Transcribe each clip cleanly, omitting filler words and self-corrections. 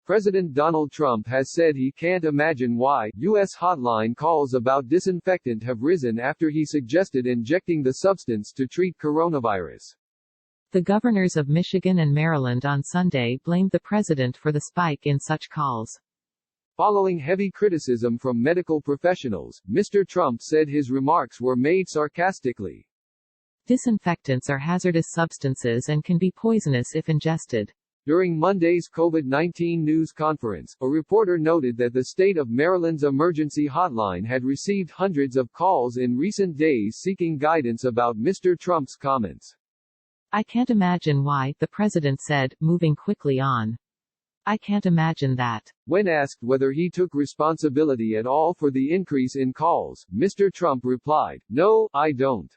President Donald Trump has said he can't imagine why U.S. hotline calls about disinfectant have risen after he suggested injecting the substance to treat coronavirus. The governors of Michigan and Maryland on Sunday blamed the president for the spike in such calls. Following heavy criticism from medical professionals, Mr. Trump said his remarks were made sarcastically. Disinfectants are hazardous substances and can be poisonous if ingested. During Monday's COVID-19 news conference, a reporter noted that the state of Maryland's emergency hotline had received hundreds of calls in recent days seeking guidance about Mr. Trump's comments. I can't imagine why, the president said, moving quickly on. I can't imagine that. When asked whether he took responsibility at all for the increase in calls, Mr. Trump replied, "No, I don't."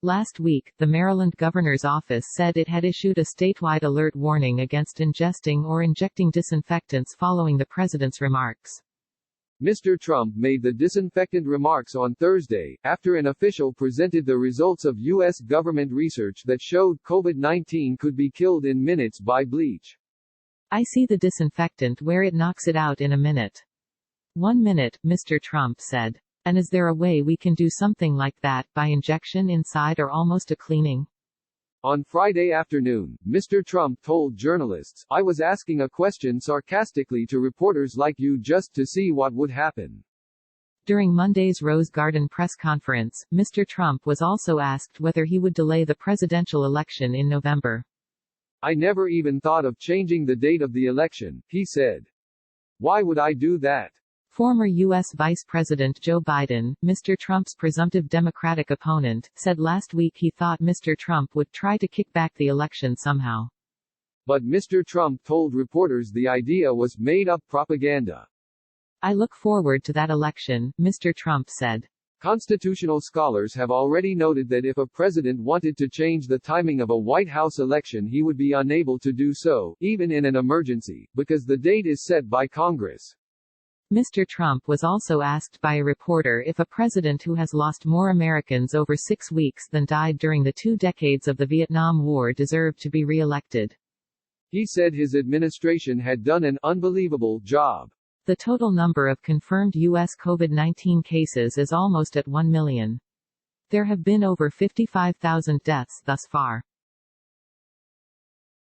Last week, the Maryland governor's office said it had issued a statewide alert warning against ingesting or injecting disinfectants following the president's remarks. Mr. Trump made the disinfectant remarks on Thursday, after an official presented the results of U.S. government research that showed COVID-19 could be killed in minutes by bleach. I see the disinfectant where it knocks it out in a minute. 1 minute, Mr. Trump said. And is there a way we can do something like that, by injection inside or almost a cleaning? On Friday afternoon, Mr. Trump told journalists, "I was asking a question sarcastically to reporters like you just to see what would happen." During Monday's Rose Garden press conference, Mr. Trump was also asked whether he would delay the presidential election in November. "I never even thought of changing the date of the election," he said. "Why would I do that?" Former U.S. Vice President Joe Biden, Mr. Trump's presumptive Democratic opponent, said last week he thought Mr. Trump would try to kick back the election somehow. But Mr. Trump told reporters the idea was made-up propaganda. I look forward to that election, Mr. Trump said. Constitutional scholars have already noted that if a president wanted to change the timing of a White House election he would be unable to do so, even in an emergency, because the date is set by Congress. Mr. Trump was also asked by a reporter if a president who has lost more Americans over 6 weeks than died during the 2 decades of the Vietnam War deserved to be re-elected. He said his administration had done an unbelievable job. The total number of confirmed U.S. COVID-19 cases is almost at 1 million. There have been over 55,000 deaths thus far.